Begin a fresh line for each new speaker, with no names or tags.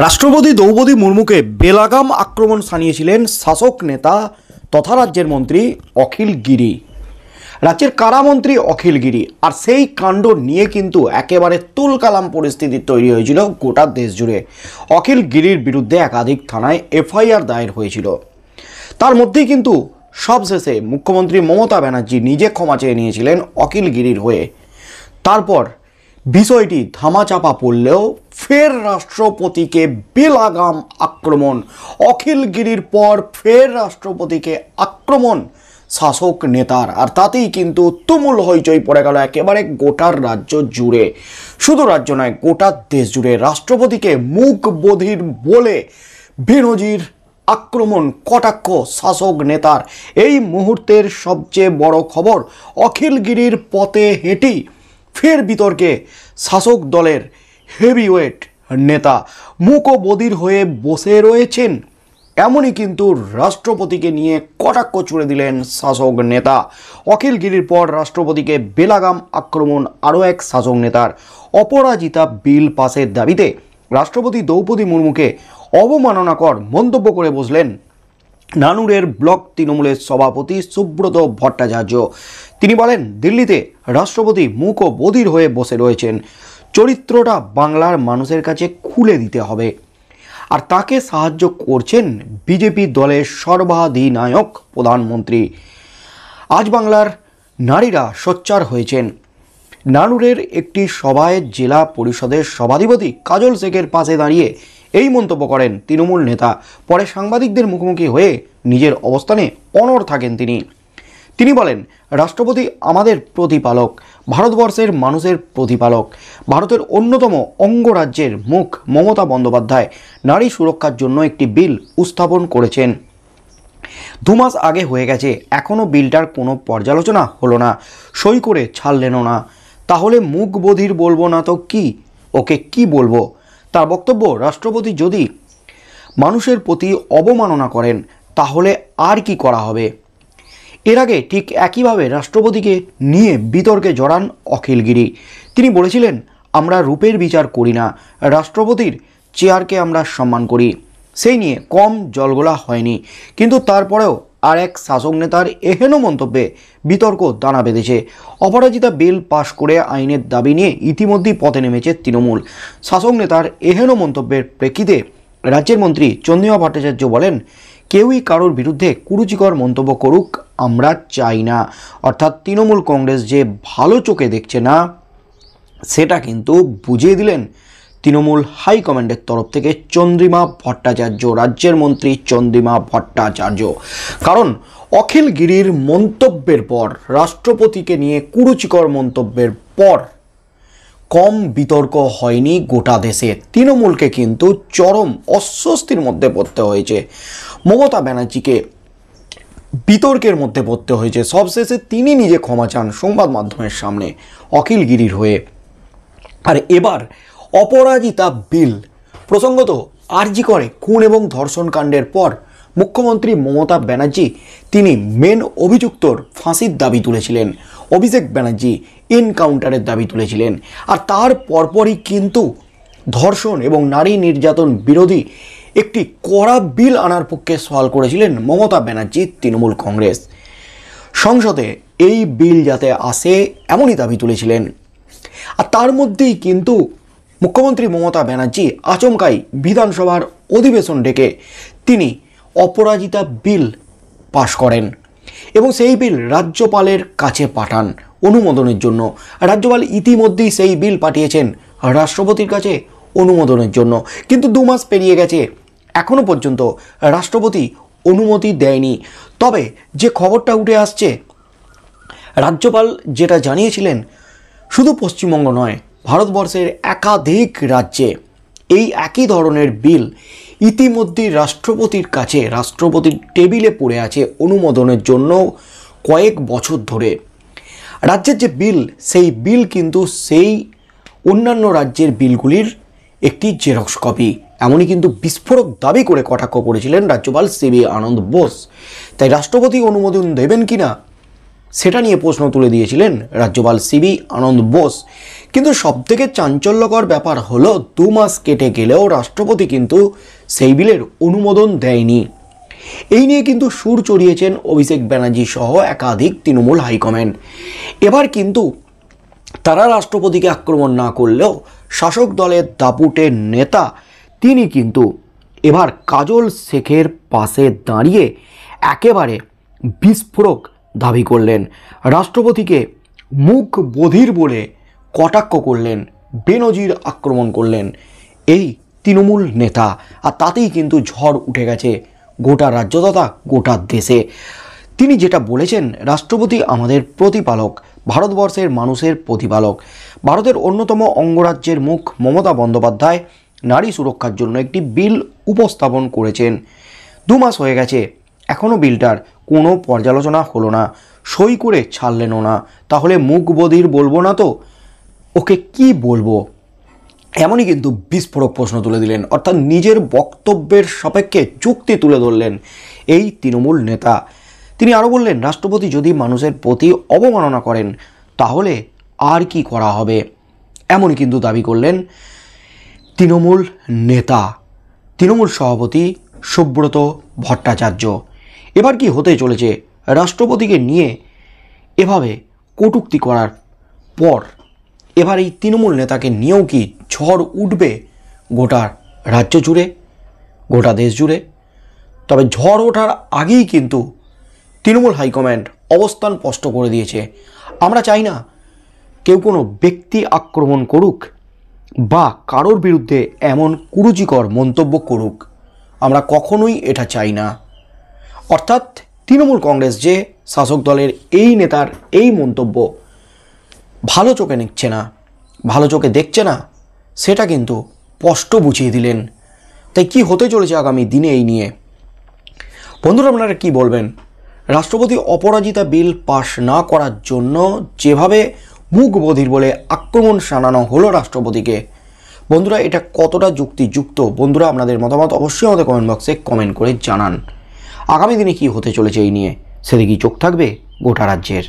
রাষ্ট্রপতি দ্রৌপদী মুর্মুকে বেলাগাম আক্রমণ শানিয়েছিলেন শাসক নেতা তথা রাজ্যের মন্ত্রী অখিল গিরি। রাজ্যের কারামন্ত্রী অখিল গিরি। আর সেই কাণ্ড নিয়ে কিন্তু একেবারে তুলকালাম পরিস্থিতি তৈরি হয়েছিল গোটা দেশ জুড়ে। অখিল গিরির বিরুদ্ধে একাধিক থানায় এফআইআর দায়ের হয়েছিল। তার মধ্যেই কিন্তু সবশেষে মুখ্যমন্ত্রী মমতা ব্যানার্জি নিজে ক্ষমা চেয়ে নিয়েছিলেন অখিল গিরির হয়ে। তারপর বিষয়টি ধামাচাপা পড়লেও ফের রাষ্ট্রপতিকে বেলাগাম আক্রমণ। অখিল গিরির পর ফের রাষ্ট্রপতিকে আক্রমণ শাসক নেতার, আর তাতেই কিন্তু তুমুল হইচই পড়ে গেল একেবারে গোটার রাজ্য জুড়ে। শুধু রাজ্য নয়, গোটা দেশ জুড়ে রাষ্ট্রপতিকে মুখ বধির বলে বেনজির আক্রমণ কটাক্ষ শাসক নেতার। এই মুহূর্তের সবচেয়ে বড় খবর, অখিল গিরির পথে হেঁটেই ফের বিতর্কে শাসক দলের হেভিওয়েট নেতা মুখ বধির হয়ে বসে রয়েছেন। এমনই কিন্তু রাষ্ট্রপতিকে নিয়ে কটাক্ষ ছুড়ে দিলেন শাসক নেতা। অখিল গিরির পর রাষ্ট্রপতিকে বেলাগাম আক্রমণ আরও এক শাসক নেতার। অপরাজিতা বিল পাসের দাবিতে রাষ্ট্রপতি দ্রৌপদী মুর্মুকে অবমাননাকর মন্তব্য করে বসলেন নানুরের ব্লক তৃণমূলের সভাপতি সুব্রত ভট্টাচার্য। তিনি বলেন, দিল্লিতে রাষ্ট্রপতি মুখ বধির হয়ে বসে রয়েছেন, চরিত্রটা বাংলার মানুষের কাছে খুলে দিতে হবে। আর তাকে সাহায্য করছেন বিজেপি দলের সর্বাধিনায়ক প্রধানমন্ত্রী। আজ বাংলার নারীরা সোচ্চার হয়েছেন। নানুরের একটি সভায় জেলা পরিষদের সভাধিপতি কাজল শেখের পাশে দাঁড়িয়ে এই মন্তব্য করেন তৃণমূল নেতা। পরে সাংবাদিকদের মুখোমুখি হয়ে নিজের অবস্থানে অনড় থাকেন তিনি বলেন, রাষ্ট্রপতি আমাদের প্রতিপালক, ভারতবর্ষের মানুষের প্রতিপালক। ভারতের অন্যতম অঙ্গরাজ্যের মুখ মমতা বন্দ্যোপাধ্যায় নারী সুরক্ষার জন্য একটি বিল উপস্থাপন করেছেন। 2 মাস আগে হয়ে গেছে, এখনও বিলটার কোনো পর্যালোচনা হলো না, সই করে ছাড়লেনও না। তাহলে মুখ বধির বলবো না তো কি, ওকে কি বলবো? তার বক্তব্য, রাষ্ট্রপতি যদি মানুষের প্রতি অবমাননা করেন তাহলে আর কি করা হবে? এর আগে ঠিক একইভাবে রাষ্ট্রপতিকে নিয়ে বিতর্কে জড়ান অখিল গিরি। তিনি বলেছিলেন, আমরা রূপের বিচার করি না, রাষ্ট্রপতির চেয়ারকে আমরা সম্মান করি। সেই নিয়ে কম জলগোলা হয়নি। কিন্তু তারপরেও আর এক শাসক নেতার এহেন মন্তব্যে বিতর্ক দানা বেঁধেছে। অপরাজিতা বিল পাশ করে আইনের দাবি নিয়ে ইতিমধ্যেই পথে নেমেছে তৃণমূল। শাসক নেতার এহেন মন্তব্যের প্রেক্ষিতে রাজ্যের মন্ত্রী চন্দ্রিমা ভট্টাচার্য বলেন, কেউই কারোর বিরুদ্ধে কুরুচিকর মন্তব্য করুক, আমরা চাই না। অর্থাৎ তৃণমূল কংগ্রেস যে ভালো চোখে দেখছে না সেটা কিন্তু বুঝিয়ে দিলেন তৃণমূল হাইকমান্ডের তরফ থেকে চন্দ্রিমা ভট্টাচার্য, রাজ্যের মন্ত্রী চন্দ্রিমা ভট্টাচার্য। কারণ অখিল গিরির মন্তব্যের পর, রাষ্ট্রপতিকে নিয়ে কুরুচিকর মন্তব্যের পর কম বিতর্ক হয়নি গোটা দেশে। তৃণমূলকে কিন্তু চরম অস্বস্তির মধ্যে পড়তে হয়েছে, মমতা ব্যানার্জিকে বিতর্কের মধ্যে পড়তে হয়েছে। সবশেষে তিনি নিজে ক্ষমা চান সংবাদ মাধ্যমের সামনে অখিল গিরির হয়ে। আর এবার অপরাজিতা বিল প্রসঙ্গত আরজি করে খুন এবং ধর্ষণ কাণ্ডের পর মুখ্যমন্ত্রী মমতা ব্যানার্জি তিনি মেন অভিযুক্তর ফাঁসির দাবি তুলেছিলেন, অভিষেক ব্যানার্জি এনকাউন্টারের দাবি তুলেছিলেন। আর তার পরপরই কিন্তু ধর্ষণ এবং নারী নির্যাতন বিরোধী একটি কড়া বিল আনার পক্ষে সওয়াল করেছিলেন মমতা ব্যানার্জি তৃণমূল কংগ্রেস। সংসদে এই বিল যাতে আসে এমনই দাবি তুলেছিলেন। আর তার মধ্যেই কিন্তু মুখ্যমন্ত্রী মমতা ব্যানার্জি আচমকাই বিধানসভার অধিবেশন ডেকে তিনি অপরাজিতা বিল পাশ করেন এবং সেই বিল রাজ্যপালের কাছে পাঠান অনুমোদনের জন্য। রাজ্যপাল ইতিমধ্যেই সেই বিল পাঠিয়েছেন রাষ্ট্রপতির কাছে অনুমোদনের জন্য। কিন্তু 2 মাস পেরিয়ে গেছে, এখনও পর্যন্ত রাষ্ট্রপতি অনুমতি দেয়নি। তবে যে খবরটা উঠে আসছে, রাজ্যপাল যেটা জানিয়েছিলেন, শুধু পশ্চিমবঙ্গ নয়, ভারতবর্ষের একাধিক রাজ্যে এই একই ধরনের বিল ইতিমধ্যেই রাষ্ট্রপতির কাছে, রাষ্ট্রপতির টেবিলে পড়ে আছে অনুমোদনের জন্য কয়েক বছর ধরে। রাজ্যের যে বিল, সেই বিল কিন্তু সেই অন্যান্য রাজ্যের বিলগুলির একটি জেরক্স কপি। এমনই কিন্তু বিস্ফোরক দাবি করে কটাক্ষ করেছিলেন রাজ্যপাল সিবি আনন্দ বোস। তাই রাষ্ট্রপতি অনুমোদন দেবেন কিনা সেটা নিয়ে প্রশ্ন তুলে দিয়েছিলেন রাজ্যপাল সিবি আনন্দ বোস। কিন্তু সবথেকে চাঞ্চল্যকর ব্যাপার হলো 2 মাস কেটে গেলেও রাষ্ট্রপতি কিন্তু সেই বিলের অনুমোদন দেয়নি। এই নিয়ে কিন্তু সুর চড়িয়েছেন অভিষেক ব্যানার্জি সহ একাধিক তৃণমূল হাইকমান্ড। এবার কিন্তু তারা রাষ্ট্রপতিকে আক্রমণ না করলেও শাসক দলের দাপুটের নেতা তিনি কিন্তু এবার কাজল শেখের পাশে দাঁড়িয়ে একেবারে বিস্ফোরক দাবি করলেন, রাষ্ট্রপতিকে মুখ বধির বলে কটাক্ষ করলেন, বেনজির আক্রমণ করলেন এই তৃণমূল নেতা। আর তাতেই কিন্তু ঝড় উঠে গেছে গোটা রাজ্য তথা গোটা দেশে। তিনি যেটা বলেছেন, রাষ্ট্রপতি আমাদের প্রতিপালক, ভারতবর্ষের মানুষের প্রতিপালক। ভারতের অন্যতম অঙ্গরাজ্যের মুখ মমতা বন্দ্যোপাধ্যায় নারী সুরক্ষার জন্য একটি বিল উপস্থাপন করেছেন। 2 মাস হয়ে গেছে, এখনও বিলটার কোনো পর্যালোচনা হলো না, সই করে ছাড়লেনও না। তাহলে মুখ বধির বলবো না তো ওকে কি বলবো? এমনই কিন্তু বিস্ফোরক প্রশ্ন তুলে দিলেন, অর্থাৎ নিজের বক্তব্যের সাপেক্ষে যুক্তি তুলে ধরলেন এই তৃণমূল নেতা। তিনি আরও বললেন, রাষ্ট্রপতি যদি মানুষের প্রতি অবমাননা করেন তাহলে আর কি করা হবে, এমনই কিন্তু দাবি করলেন তৃণমূল নেতা, তৃণমূল সভাপতি সুব্রত ভট্টাচার্য। এবার কি হতে চলেছে? রাষ্ট্রপতিকে নিয়ে এভাবে কটূক্তি করার পর এবার এই তৃণমূল নেতাকে নিয়েও কি ঝড় উঠবে গোটা রাজ্য জুড়ে, গোটা দেশ জুড়ে? তবে ঝড় ওঠার আগেই কিন্তু তৃণমূল হাইকমান্ড অবস্থান স্পষ্ট করে দিয়েছে, আমরা চাই না কেউ কোনো ব্যক্তি আক্রমণ করুক বা কারোর বিরুদ্ধে এমন কুরুচিকর মন্তব্য করুক, আমরা কখনোই এটা চাই না। অর্থাৎ তৃণমূল কংগ্রেস যে শাসক দলের এই নেতার এই মন্তব্য ভালো চোখে নিচ্ছে না, ভালো চোখে দেখছে না, সেটা কিন্তু স্পষ্ট বুঝিয়ে দিলেন। তাই কি হতে চলেছে আগামী দিনে এই নিয়ে? বন্ধুরা, আপনারা কি বলবেন? রাষ্ট্রপতি অপরাজিতা বিল পাশ না করার জন্য যেভাবে মুখ বধির বলে আক্রমণ শানানো হলো রাষ্ট্রপতিকে, বন্ধুরা এটা কতটা যুক্তিযুক্ত? বন্ধুরা, আপনাদের মতামত অবশ্যই আমাদের কমেন্ট বক্সে কমেন্ট করে জানান। আগামী দিনে কি হতে চলেছে এই নিয়ে সেদিকেই চোখ থাকবে গোটা রাজ্যের।